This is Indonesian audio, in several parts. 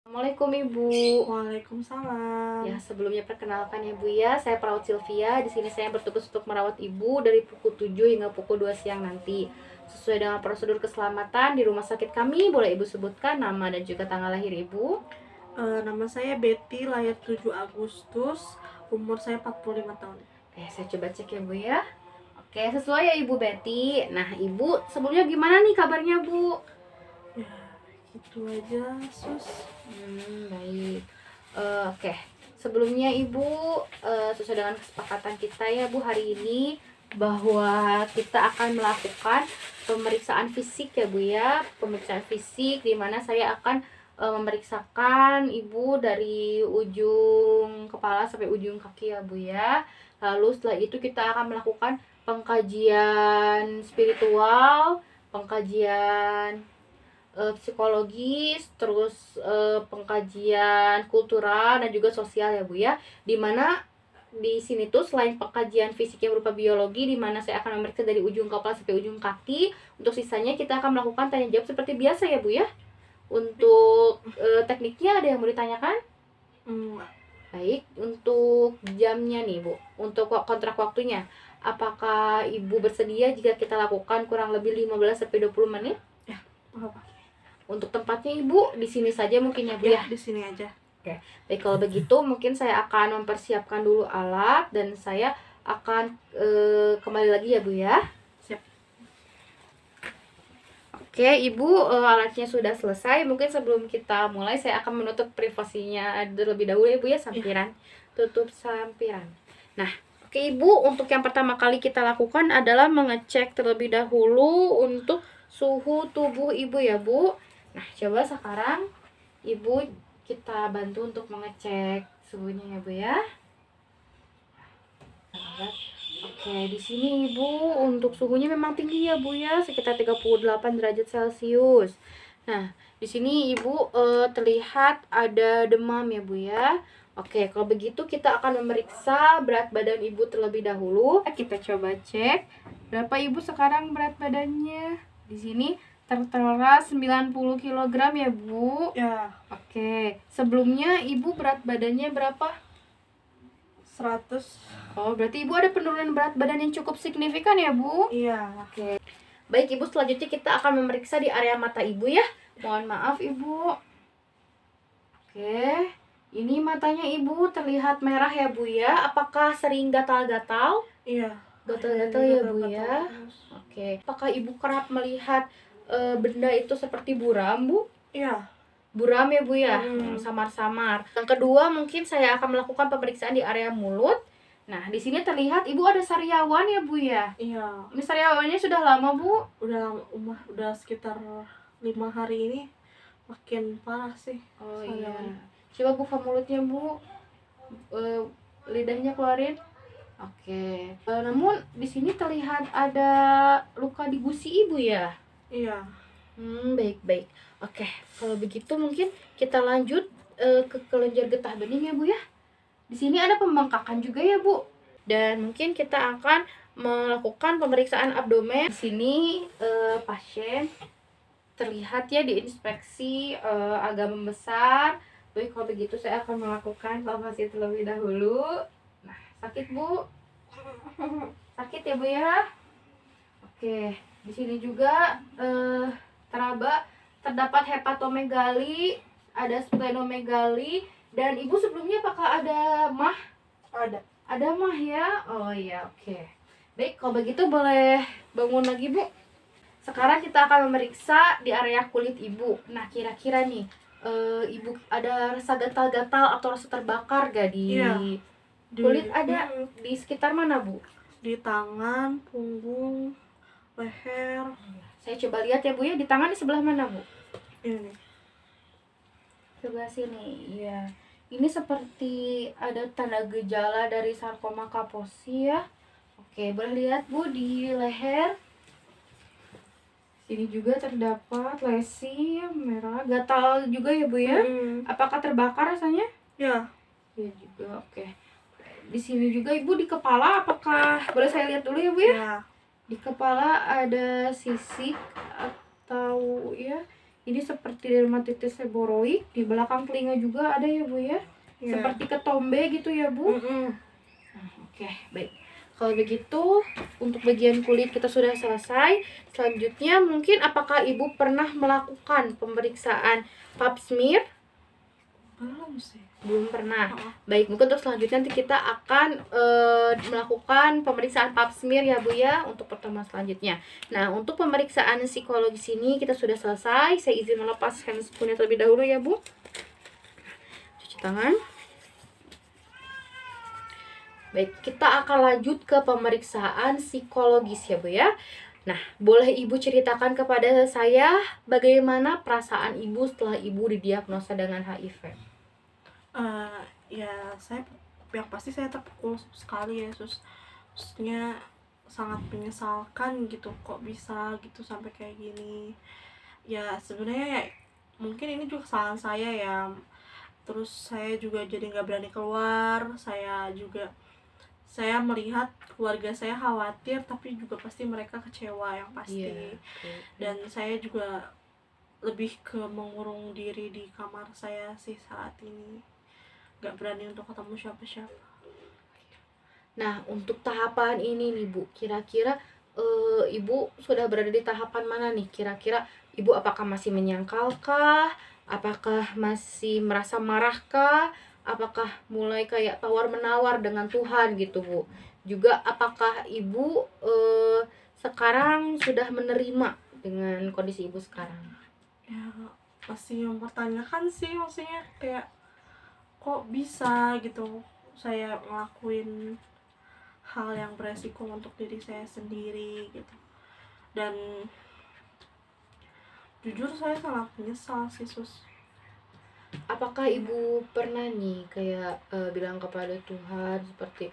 Assalamualaikum Ibu. Waalaikumsalam. Ya, sebelumnya perkenalkan ya Bu ya, saya perawat Sylvia. Di sini saya bertugas untuk merawat Ibu dari pukul 7 hingga pukul 2 siang nanti. Sesuai dengan prosedur keselamatan di rumah sakit kami, boleh Ibu sebutkan nama dan juga tanggal lahir Ibu? Nama saya Betty, lahir 7 Agustus, umur saya 45 tahun. Oke, saya coba cek ya Bu ya. Oke, sesuai ya Ibu Betty. Nah, Ibu sebelumnya gimana nih kabarnya Bu? Ya, gitu aja, Sus. Baik. Oke. Sebelumnya Ibu, sesuai dengan kesepakatan kita ya Bu hari ini, bahwa kita akan melakukan pemeriksaan fisik ya Bu ya. Pemeriksaan fisik di mana saya akan memeriksakan Ibu dari ujung kepala sampai ujung kaki ya Bu ya. Lalu setelah itu kita akan melakukan pengkajian spiritual, pengkajian psikologis, terus pengkajian kultural dan juga sosial ya Bu ya. Dimana di sini tuh selain pengkajian fisik yang berupa biologi, di mana saya akan memeriksa dari ujung kepala sampai ujung kaki, untuk sisanya kita akan melakukan tanya jawab seperti biasa ya Bu ya. Untuk tekniknya ada yang mau ditanyakan? Baik, untuk jamnya nih Bu, untuk kontrak waktunya, apakah Ibu bersedia jika kita lakukan kurang lebih 15-20 menit? Ya, apa? Untuk tempatnya Ibu di sini saja mungkin ya Bu ya. Di sini aja. Oke. Baik, kalau begitu mungkin saya akan mempersiapkan dulu alat dan saya akan kembali lagi ya Bu ya. Siap. Oke, Ibu, alatnya sudah selesai. Mungkin sebelum kita mulai saya akan menutup privasinya terlebih dahulu ya Bu ya, sampiran. Tutup sampiran. Nah, oke Ibu, untuk yang pertama kali kita lakukan adalah mengecek terlebih dahulu untuk suhu tubuh Ibu ya Bu. Nah, coba sekarang Ibu kita bantu untuk mengecek suhunya ya Bu ya. Oke, di sini Ibu untuk suhunya memang tinggi ya Bu ya, sekitar 38 derajat Celcius. Nah, di sini Ibu terlihat ada demam ya Bu ya. Oke, kalau begitu kita akan memeriksa berat badan Ibu terlebih dahulu. Kita coba cek berapa Ibu sekarang berat badannya. Di sini tertera 90 kg ya Bu. Ya, Oke, sebelumnya Ibu berat badannya berapa? 100. Oh, berarti Ibu ada penurunan berat badan yang cukup signifikan ya Bu? Iya. Oke. Baik Ibu, selanjutnya kita akan memeriksa di area mata Ibu ya. Mohon maaf Ibu. Oke, ini matanya Ibu terlihat merah ya Bu ya. Apakah sering gatal-gatal? Iya. Gatal-gatal ya Bu Gatal-gatal ya. terus. Oke, apakah Ibu kerap melihat benda itu seperti buram Bu? Iya. Buram ya Bu ya, samar-samar. Yang kedua mungkin saya akan melakukan pemeriksaan di area mulut. Nah, di sini terlihat Ibu ada sariawan ya Bu ya. Iya. Ini sariawannya sudah lama Bu? Udah sekitar 5 hari ini makin parah sih. Oh sariawan. iya. Coba buka mulutnya Bu. Lidahnya keluarin. Oke. Namun di sini terlihat ada luka di gusi Ibu ya. Iya. Baik-baik. Oke, kalau begitu mungkin kita lanjut ke kelenjar getah bening ya Bu ya. Di sini ada pembengkakan juga ya Bu. Dan mungkin kita akan melakukan pemeriksaan abdomen. Di sini pasien terlihat ya diinspeksi agak membesar. Baik, kalau begitu saya akan melakukan palpasi terlebih dahulu. Nah, sakit Bu? Sakit ya Bu ya? Oke, di sini juga terdapat hepatomegali, ada splenomegali, dan Ibu sebelumnya apakah ada mah? Ada. Ada mah ya? Oh iya, oke. Baik, kalau begitu boleh bangun lagi Bu. Sekarang kita akan memeriksa di area kulit Ibu. Nah, kira-kira nih, Ibu ada rasa gatal-gatal atau rasa terbakar gak di kulit? Ada di sekitar mana Bu? Di tangan, punggung, leher. Saya coba lihat ya Bu ya, di tangan di sebelah mana Bu? Ini. Sebelah sini, iya. Ini seperti ada tanda gejala dari sarkoma Kaposi ya. Oke, boleh lihat Bu di leher. Sini juga terdapat lesi merah, gatal juga ya Bu ya. Apakah terbakar rasanya? Ya. Iya juga, oke. Di sini juga Ibu di kepala, apakah boleh saya lihat dulu ya Bu ya? Ya. Di kepala ada sisik atau ya Ini seperti dermatitis seboroid, di belakang telinga juga ada ya Bu ya. Iya. Seperti ketombe gitu ya Bu. Oke, baik. Kalau begitu, untuk bagian kulit kita sudah selesai. Selanjutnya mungkin apakah Ibu pernah melakukan pemeriksaan pap smear? Belum sih. Belum pernah. Oh. Baik, mungkin untuk selanjutnya nanti kita akan melakukan pemeriksaan pap smear ya Bu ya untuk pertemuan selanjutnya. Nah, untuk pemeriksaan psikologis ini kita sudah selesai. Saya izin melepas handscoon terlebih dahulu ya Bu. Cuci tangan. Baik, kita akan lanjut ke pemeriksaan psikologis ya Bu ya. Nah, boleh Ibu ceritakan kepada saya bagaimana perasaan Ibu setelah Ibu didiagnosa dengan HIV? Ya saya yang pasti saya terpukul sekali ya Sus. Maksudnya sangat menyesalkan gitu, kok bisa gitu sampai kayak gini. Ya sebenarnya ya mungkin ini juga kesalahan saya ya. Terus saya juga jadi nggak berani keluar. Saya melihat keluarga saya khawatir, tapi juga pasti mereka kecewa yang pasti. Dan saya juga lebih ke mengurung diri di kamar saya sih saat ini, nggak berani untuk ketemu siapa-siapa. Nah, untuk tahapan ini nih Bu, kira-kira Ibu sudah berada di tahapan mana nih? Kira-kira Ibu apakah masih menyangkalkah? Apakah masih merasa marahkah? Apakah mulai kayak tawar-menawar dengan Tuhan gitu Bu? Juga apakah Ibu sekarang sudah menerima dengan kondisi Ibu sekarang? Ya masih mempertanyakan sih, maksudnya kayak kok bisa gitu saya ngelakuin hal yang beresiko untuk diri saya sendiri gitu. Dan jujur saya sangat menyesal sih Sus. Apakah Ibu pernah nih kayak bilang kepada Tuhan seperti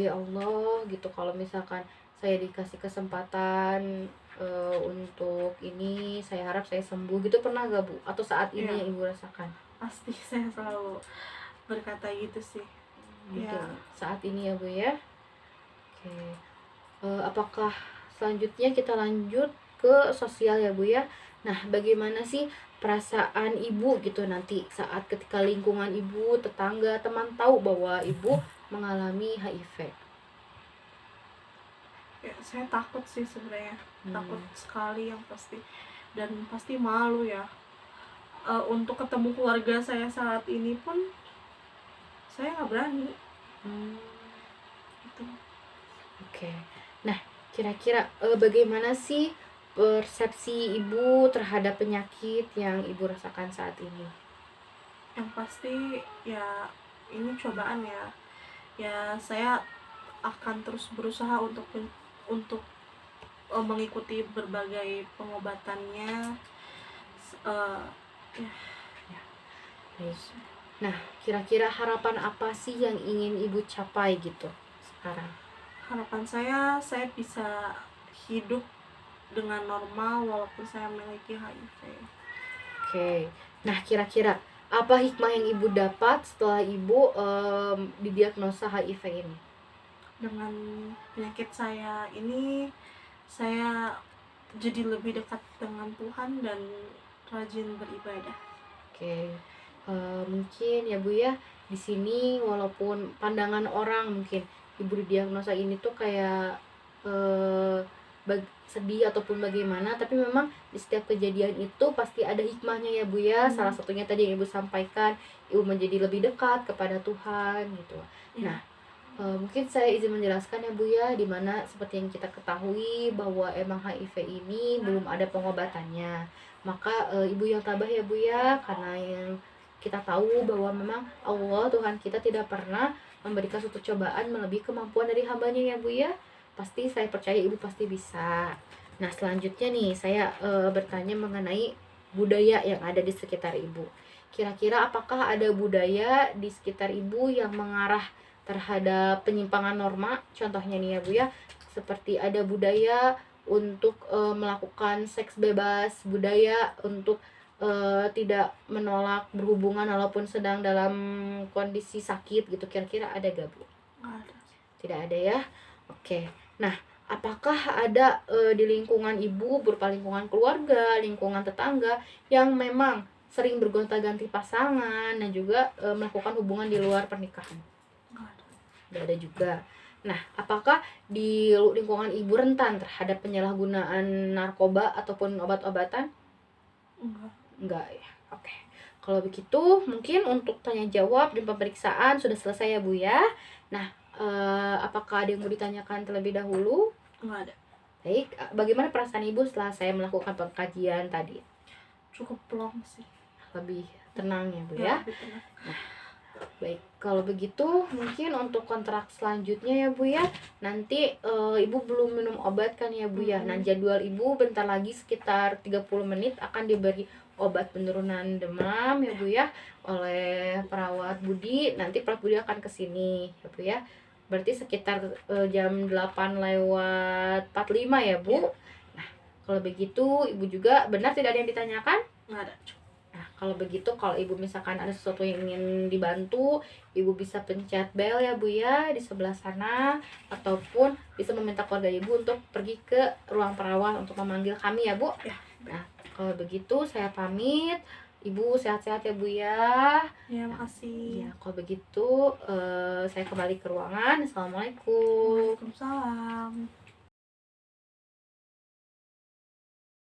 ya Allah gitu, kalau misalkan saya dikasih kesempatan untuk ini, saya harap saya sembuh gitu, pernah gak Bu? Atau saat ini yang Ibu rasakan? Pasti saya selalu berkata gitu sih. Gitu. Ya. Saat ini ya Bu ya. Oke. Apakah selanjutnya kita lanjut ke sosial ya Bu ya. Nah, bagaimana sih perasaan Ibu gitu nanti saat ketika lingkungan Ibu, tetangga, teman tahu bahwa Ibu mengalami HIV? Ya, saya takut sih sebenarnya. Takut sekali yang pasti. Dan pasti malu ya. Untuk ketemu keluarga saya saat ini pun saya nggak berani. Gitu. Oke. Nah, kira-kira bagaimana sih persepsi Ibu terhadap penyakit yang Ibu rasakan saat ini? Yang pasti ya ini cobaan ya. Ya saya akan terus berusaha untuk mengikuti berbagai pengobatannya. Nah, kira-kira harapan apa sih yang ingin Ibu capai gitu sekarang? Harapan saya bisa hidup dengan normal walaupun saya memiliki HIV. Oke. Nah, kira-kira apa hikmah yang Ibu dapat setelah Ibu didiagnosa HIV ini? Dengan penyakit saya ini, saya jadi lebih dekat dengan Tuhan dan rajin beribadah. Oke. Mungkin ya Bu ya, di sini walaupun pandangan orang mungkin Ibu didiagnosa ini tuh kayak sedih ataupun bagaimana, tapi memang di setiap kejadian itu pasti ada hikmahnya ya Bu ya. Salah satunya tadi yang Ibu sampaikan, Ibu menjadi lebih dekat kepada Tuhan gitu. Nah, mungkin saya izin menjelaskan ya Bu ya, dimana seperti yang kita ketahui bahwa emang HIV ini belum ada pengobatannya. Maka Ibu yang tabah ya Bu ya, karena yang kita tahu bahwa memang Allah Tuhan kita tidak pernah memberikan suatu cobaan melebihi kemampuan dari hambanya ya Bu ya. Pasti saya percaya Ibu pasti bisa. Nah, selanjutnya nih saya bertanya mengenai budaya yang ada di sekitar Ibu. Kira-kira apakah ada budaya di sekitar Ibu yang mengarah terhadap penyimpangan norma? Contohnya nih ya Bu ya, seperti ada budaya untuk melakukan seks bebas, budaya untuk tidak menolak berhubungan walaupun sedang dalam kondisi sakit gitu. Kira-kira ada gak Bu? Nggak ada. Tidak ada ya. Oke. Nah, apakah ada di lingkungan ibu berupa lingkungan keluarga, lingkungan tetangga yang memang sering bergonta-ganti pasangan dan juga melakukan hubungan di luar pernikahan? Nggak ada. Nggak ada juga. Nah, apakah di lingkungan ibu rentan terhadap penyalahgunaan narkoba ataupun obat-obatan? Enggak. Enggak ya. Oke. Kalau begitu mungkin untuk tanya jawab dan pemeriksaan sudah selesai ya Bu ya. Nah, apakah ada yang mau ditanyakan terlebih dahulu? Nggak ada. Baik, bagaimana perasaan Ibu setelah saya melakukan pengkajian tadi? Cukup plong sih. Lebih tenang ya Bu Ya, ya? lebih tenang. Baik, kalau begitu mungkin untuk kontrak selanjutnya ya Bu ya. Nanti Ibu belum minum obat kan ya Bu ya. Nah, jadwal Ibu bentar lagi sekitar 30 menit akan diberi obat penurunan demam ya Bu ya oleh perawat Budi. Nanti perawat Budi akan ke sini ya Bu ya. Berarti sekitar jam 8 lewat 45 ya Bu. Nah, kalau begitu Ibu juga benar tidak ada yang ditanyakan? Nggak ada. Nah, kalau begitu, kalau Ibu misalkan ada sesuatu yang ingin dibantu, Ibu bisa pencet bel ya Bu ya di sebelah sana, ataupun bisa meminta keluarga Ibu untuk pergi ke ruang perawat untuk memanggil kami ya Bu. Ya. Nah, kalau begitu saya pamit. Ibu sehat-sehat ya Bu ya. Ya, makasih. Ya, kalau begitu saya kembali ke ruangan. Assalamualaikum. Waalaikumsalam.